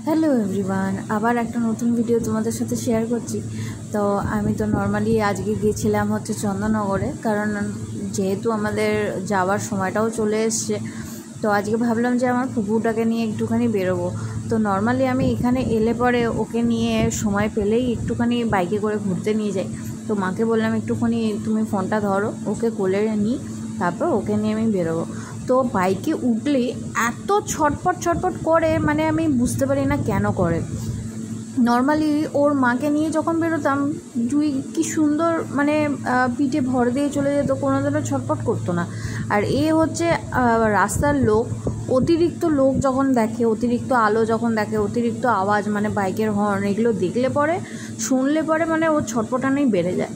Hello everyone, আবার একটা নতুন ভিডিও তোমাদের সাথে শেয়ার করছি। তো আমি তো নর্মালি আজকে গিয়েছিলাম হচ্ছে চন্দননগরে, কারণ যেহেতু আমাদের যাওয়ার সময়টাও চলে এসছে। তো আজকে ভাবলাম যে আমার ফুপুটাকে নিয়ে একটুখানি বেরোবো। তো নর্মালি আমি এখানে এলে পরে ওকে নিয়ে সময় পেলেই একটুখানি বাইকে করে ঘুরতে নিয়ে যাই। তো মাকে বললাম একটুখানি তুমি ফোনটা ধরো, ওকে কোলে নিই, তারপর ওকে নিয়ে আমি বেরোবো। তো বাইকে উঠলে এত ছটপট করে, মানে আমি বুঝতে পারি না কেন করে। নর্মালি ওর মাকে নিয়ে যখন বেরোতাম জুই কি সুন্দর মানে পিঠে ভর দিয়ে চলে যেত, কোনো দিনও ছটপট করতো না। আর এ হচ্ছে রাস্তার লোক, অতিরিক্ত লোক যখন দেখে, অতিরিক্ত আলো যখন দেখে, অতিরিক্ত আওয়াজ মানে বাইকের হর্ন, এগুলো দেখলে পরে শুনলে পরে মানে ওর ছটপটানোই বেড়ে যায়।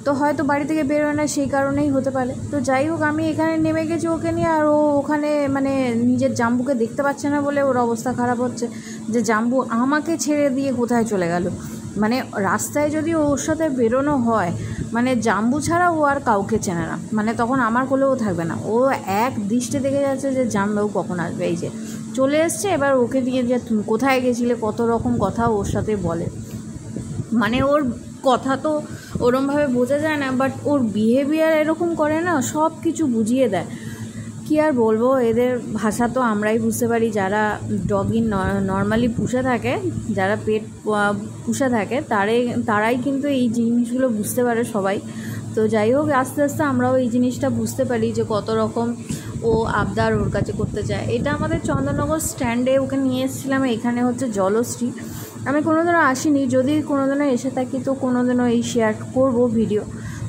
তো হয়তো বাড়ি থেকে বেরোয় না, সেই কারণেই হতে পারে। তো যাই হোক, আমি এখানে নেমে গেছি ওকে নিয়ে, আর ও ওখানে মানে নিজের জাম্বুকে দেখতে পাচ্ছে না বলে ওর অবস্থা খারাপ হচ্ছে, যে জাম্বু আমাকে ছেড়ে দিয়ে কোথায় চলে গেল। মানে রাস্তায় যদি ওর সাথে বেরোনো হয়, মানে জাম্বু ছাড়া ও আর কাউকে চেনে না, মানে তখন আমার কোলেও থাকবে না। ও এক দৃষ্টে দেখে যাচ্ছে যে জাম্বু কখন আসবে। এই যে চলে এসছে, এবার ওকে দিয়ে যে তুমি কোথায় গেছিলে কত রকম কথা ওর সাথে বলে। মানে ওর কথা তো ওরমভাবে বোঝা যায় না, বাট ওর বিহেভিয়ার এরকম করে না, সব কিছু বুঝিয়ে দেয়। কী আর বলবো, এদের ভাষা তো আমরাই বুঝতে পারি যারা ডগি নর্মালি পুষে থাকে, যারা পেট পুষে থাকে তারাই কিন্তু এই জিনিসগুলো বুঝতে পারে সবাই। তো যাই হোক, আস্তে আস্তে আমরাও এই জিনিসটা বুঝতে পারি যে কত রকম ও আবদার ওর কাছে করতে চায়। এটা আমাদের চন্দননগর স্ট্যান্ডে ওকে নিয়ে এসেছিলাম। এখানে হচ্ছে জলশ্রী, আমি কোনোদিনও আসিনি, যদি কোনোদিনও এসে থাকি তো কোনোদিনও এই শেয়ার করব ভিডিও।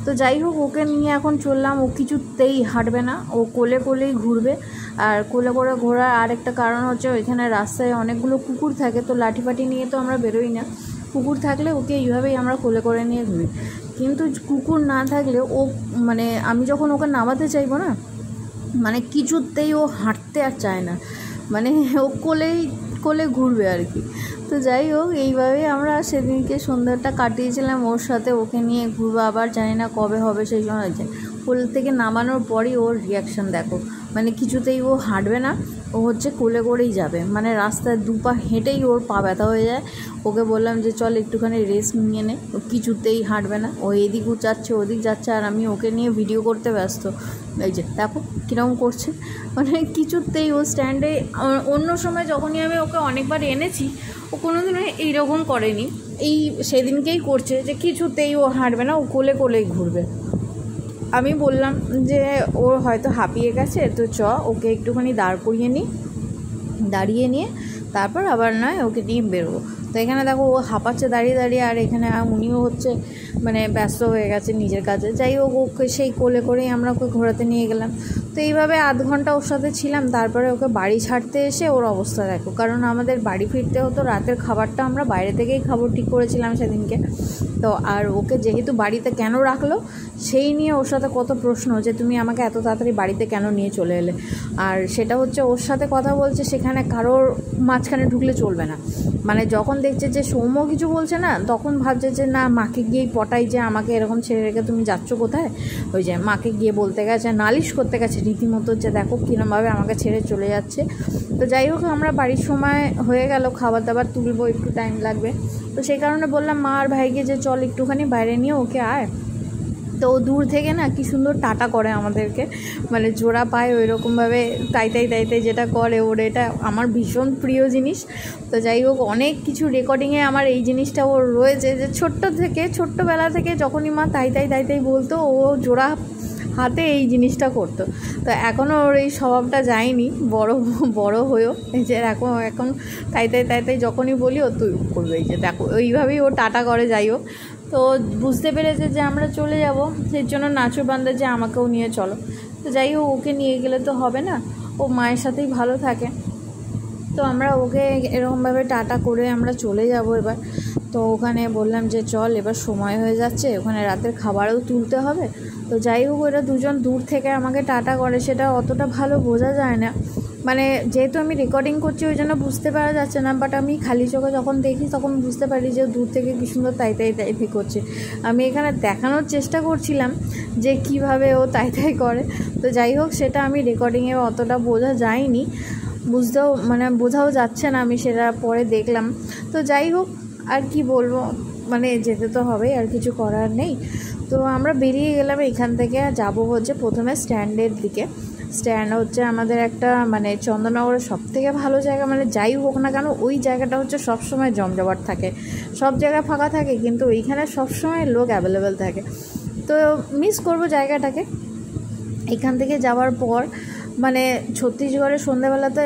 তো যাই হোক, ওকে নিয়ে এখন চললাম। ও কিছুতেই হাঁটবে না, ও কোলে কোলেই ঘুরবে। আর কোলে করে ঘোরার আরেকটা কারণ হচ্ছে ওইখানে রাস্তায় অনেকগুলো কুকুর থাকে, তো লাঠিপাটি নিয়ে তো আমরা বেরোই না। কুকুর থাকলে ওকে এইভাবেই আমরা কোলে করে নিয়ে ঘুরি। কিন্তু কুকুর না থাকলে ও মানে আমি যখন ওকে নামাতে চাইবো না, মানে কিছুতেই ও হাঁটতে আর চায় না, মানে ও কোলে ঘুরবে আর কি। তো যাই হোক, এইভাবেই আমরা সেদিনকে সন্ধ্যাটা কাটিয়েছিলাম ওর সাথে। ওকে নিয়ে ঘুরবো আবার, জানি না কবে হবে সেই সময়। কোল থেকে নামানোর পরই ওর রিয়াকশান দেখো, মানে কিছুতেই ও হাঁটবে না, ও হচ্ছে কোলে করেই যাবে। মানে রাস্তায় দুপা হেঁটেই ওর পা ব্যথা হয়ে যায়। ওকে বললাম যে চল একটুখানি রেস্ট নিয়ে নে, ও কিছুতেই হাঁটবে না, ও এদিক যাচ্ছে ওদিক যাচ্ছে, আর আমি ওকে নিয়ে ভিডিও করতে ব্যস্ত। এই যে দেখো কীরকম করছে, মানে কিছুতেই ও স্ট্যান্ডে। অন্য সময় যখনই আমি ওকে অনেকবার এনেছি, ও কোনোদিনও এইরকম করেনি, এই সেদিনকেই করছে যে কিছুতেই ও হাঁটবে না, ও কোলেই ঘুরবে। আমি বললাম যে ওর হয়তো হাঁপিয়ে গেছে, তো ওকে একটুখানি দাঁড়িয়ে নিয়ে তারপর আবার নয় ওকে নিয়ে বেরোবো। তো এখানে দেখো ও হাঁপাচ্ছে দাঁড়িয়ে দাঁড়িয়ে, আর এখানে উনিও হচ্ছে মানে ব্যস্ত হয়ে গেছে নিজের কাজে। যাই হোক, ওকে সেই কোলে করেই আমরা ওকে ঘোরাতে নিয়ে গেলাম। তো এইভাবে আধ ঘন্টা ওর সাথে ছিলাম। তারপরে ওকে বাড়ি ছাড়তে এসে ওর অবস্থা দেখো, কারণ আমাদের বাড়ি ফিরতে হতো, রাতের খাবারটা আমরা বাইরে থেকেই খাবো ঠিক করেছিলাম সেদিনকে। তো আর ওকে যেহেতু বাড়িতে কেন রাখলো সেই নিয়ে ওর সাথে কত প্রশ্ন, যে তুমি আমাকে এত তাড়াতাড়ি বাড়িতে কেন নিয়ে চলে এলে। আর সেটা হচ্ছে ওর সাথে কথা বলছে, সেখানে কারোর মাঝখানে ঢুকলে চলবে না। মানে যখন দেখছে যে সৌম্য কিছু বলছে না, তখন ভাবছে যে না, মাকে গিয়েই পটাই যে আমাকে এরকম ছেড়ে রেখে তুমি যাচ্ছ কোথায়। ওই যে মাকে গিয়ে বলতে গেছে, নালিশ করতে গেছে রীতিমতো, যে দেখো কীরমভাবে আমাকে ছেড়ে চলে যাচ্ছে। তো যাই হোক, আমরা বাড়ির সময় হয়ে গেল, খাবার দাবার তুলবো, একটু টাইম লাগবে। তো সেই কারণে বললাম মা আর ভাইকে যে চল একটুখানি বাইরে নিয়ে ওকে আয়। তো দূর থেকে না কি সুন্দর টাটা করে আমাদেরকে, মানে জোড়া পায় ওই রকমভাবে তাই যেটা করে ওর, এটা আমার ভীষণ প্রিয় জিনিস। তো যাই হোক, অনেক কিছু রেকর্ডিংয়ে আমার এই জিনিসটা ওর রয়েছে, যে ছোট্টবেলা থেকে যখনই মা তাই বলতো, ও জোড়া হাতে এই জিনিসটা করতো। তো এখনও ওর এই স্বভাবটা যায়নি, বড় হয়েও এই যে এখন তাই যখনই বলি ও তুই করবে। এই যে দেখো ওইভাবেই ও টাটা করে। যাই হোক, তো বুঝতে পেরেছে যে আমরা চলে যাব, সেই জন্য নাচুর বান্দা যে আমাকেও নিয়ে চলো। তো যাই হোক, ওকে নিয়ে গেলে তো হবে না, ও মায়ের সাথেই ভালো থাকে। তো আমরা ওকে এরকমভাবে টাটা করে আমরা চলে যাব এবার। তো ওখানে বললাম যে চল, এবার সময় হয়ে যাচ্ছে, ওখানে রাতের খাবারও তুলতে হবে। তো যাই হোক, ওরা দুজন দূর থেকে আমাকে টাটা করে, সেটা অতটা ভালো বোঝা যায় না, মানে যেহেতু আমি রেকর্ডিং করছি ওই জন্য বুঝতে পারা যাচ্ছে না। বাট আমি খালি চোখে যখন দেখি তখন বুঝতে পারি যে দূর থেকে কী সুন্দর তাই করছে। আমি এখানে দেখানোর চেষ্টা করছিলাম যে কিভাবে ও তাই করে। তো যাই হোক, সেটা আমি রেকর্ডিংয়ে অতটা বোঝা যায়নি। বুঝতেও মানে বোঝাও যাচ্ছে না, আমি সেটা পরে দেখলাম। তো যাই হোক, আর কি বলবো, মানে যেতে তো হবেই, আর কিছু করার নেই। তো আমরা বেরিয়ে গেলাম এখান থেকে, যাব হচ্ছে প্রথমে স্ট্যান্ডের দিকে। স্ট্যান্ড হচ্ছে আমাদের একটা মানে চন্দননগরের সবথেকে ভালো জায়গা, মানে যাই হোক না কেন ওই জায়গাটা হচ্ছে সবসময় জমজমাট থাকে, সব জায়গায় ফাঁকা থাকে কিন্তু ওইখানে সবসময় লোক অ্যাভেলেবেল থাকে। তো মিস করব জায়গাটাকে। এখান থেকে যাওয়ার পর মানে ছত্তিশগড়ের সন্ধ্যাবেলা তো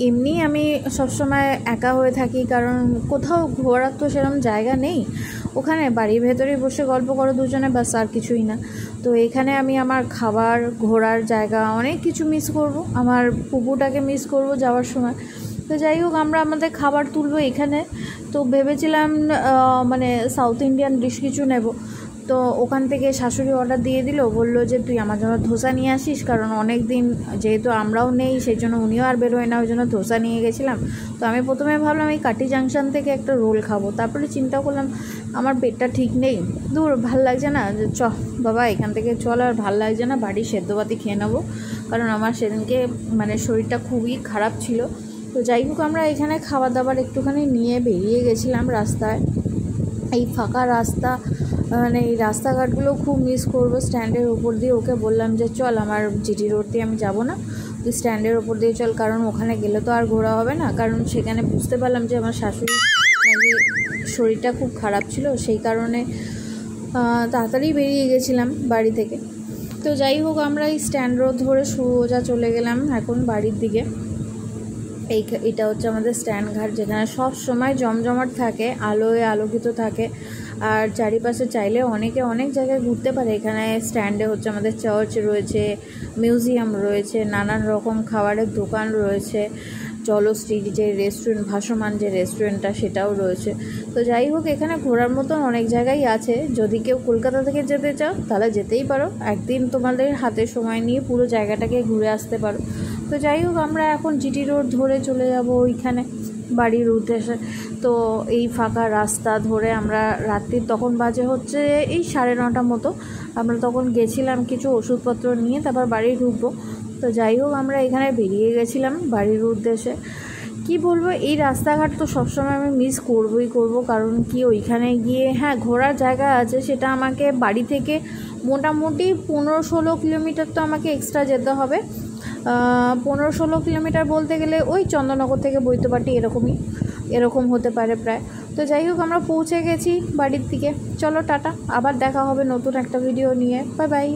এমনি আমি সবসময় একা হয়ে থাকি, কারণ কোথাও ঘোরার তো সেরকম জায়গা নেই। ওখানে বাড়ির ভেতরেই বসে গল্প করো দুজনে, ব্যাস, আর কিছুই না। তো এখানে আমি আমার খাবার, ঘোরার জায়গা, অনেক কিছু মিস করব, আমার পুকুরটাকে মিস করব যাওয়ার সময়। তো যাই হোক, আমরা আমাদের খাবার তুলবো এখানে। তো ভেবেছিলাম মানে সাউথ ইন্ডিয়ান ডিশ কিছু নেব। তো ওখান থেকে শাশুড়ি অর্ডার দিয়ে দিল, বললো যে তুই আমার জন্য ধোসা নিয়ে আসিস, কারণ অনেক দিন যেহেতু আমরাও নেই সেই জন্য উনিও আর বেরোয় না, ওই জন্য ধোসা নিয়ে গেছিলাম। তো আমি প্রথমে ভাবলাম এই কাটি জাংশন থেকে একটা রোল খাবো, তারপরে চিন্তা করলাম আমার পেটটা ঠিক নেই, দূর ভাল লাগছে না, যে চ বাবা এখান থেকে চল, আর ভাল লাগছে না, বাড়ির সেদ্ধবাতি খেয়ে নেবো, কারণ আমার সেদিনকে মানে শরীরটা খুবই খারাপ ছিল। তো যাই হোক, আমরা এখানে খাবার দাবার একটুখানি নিয়ে বেরিয়ে গেছিলাম রাস্তায়। এই ফাঁকা রাস্তা, মানে এই রাস্তাঘাটগুলো খুব মিস করবো। স্ট্যান্ডের ওপর দিয়ে ওকে বললাম যে চল, আমার জিটি রোড দিয়ে আমি যাব না, তুই স্ট্যান্ডের ওপর দিয়ে চল, কারণ ওখানে গেলে তো আর ঘোরা হবে না। কারণ সেখানে বুঝতে পারলাম যে আমার শাশুড়ি নাকি শরীরটা খুব খারাপ ছিল, সেই কারণে তাড়াতাড়ি বেরিয়ে গেছিলাম বাড়ি থেকে। তো যাই হোক, আমরা এই স্ট্যান্ড রোড ধরে সোজা চলে গেলাম এখন বাড়ির দিকে। এটা হচ্ছে আমাদের স্ট্যান্ড ঘাট, যেখানে সব সময় জমজমাট থাকে, আলোয় আলোকিত থাকে, আর চারিপাশে চাইলে অনেকে অনেক জায়গায় ঘুরতে পারে। এখানে স্ট্যান্ডে হচ্ছে আমাদের চার্চ রয়েছে, মিউজিয়াম রয়েছে, নানান রকম খাবারের দোকান রয়েছে, জলশ্রী যে রেস্টুরেন্ট, ভাসমান যে রেস্টুরেন্টটা, সেটাও রয়েছে। তো যাই হোক, এখানে ঘোরার মতন অনেক জায়গাই আছে। যদি কেউ কলকাতা থেকে যেতে চাও তাহলে যেতেই পারো, একদিন তোমাদের হাতে সময় নিয়ে পুরো জায়গাটাকে ঘুরে আসতে পারো। তো যাই হোক, আমরা এখন জিটি রোড ধরে চলে যাব ওইখানে বাড়ির উদ্দেশ্যে। তো এই ফাঁকা রাস্তা ধরে আমরা রাত্রির তখন বাজে হচ্ছে এই 9:30 মতো, আমরা তখন গেছিলাম কিছু ওষুধপত্র নিয়ে, তারপর বাড়ি ঢুকবো। তো যাই হোক, আমরা এখানে বেরিয়ে গেছিলাম বাড়ির উদ্দেশ্যে। কি বলবো, এই রাস্তাঘাট তো সবসময় আমি মিস করবই করব, কারণ কি ওইখানে গিয়ে হ্যাঁ ঘোরার জায়গা আছে, সেটা আমাকে বাড়ি থেকে মোটামুটি 15-16 কিলোমিটার তো আমাকে এক্সট্রা যেতে হবে। 15-16 কিলোমিটার বলতে গেলে ওই চন্দননগর থেকে বৈদ্যবাটি এরকম হতে পারে প্রায়। তো যাই হোক, আমরা পৌঁছে গেছি বাড়ির দিকে। চলো টাটা, আবার দেখা হবে নতুন একটা ভিডিও নিয়ে। Bye bye.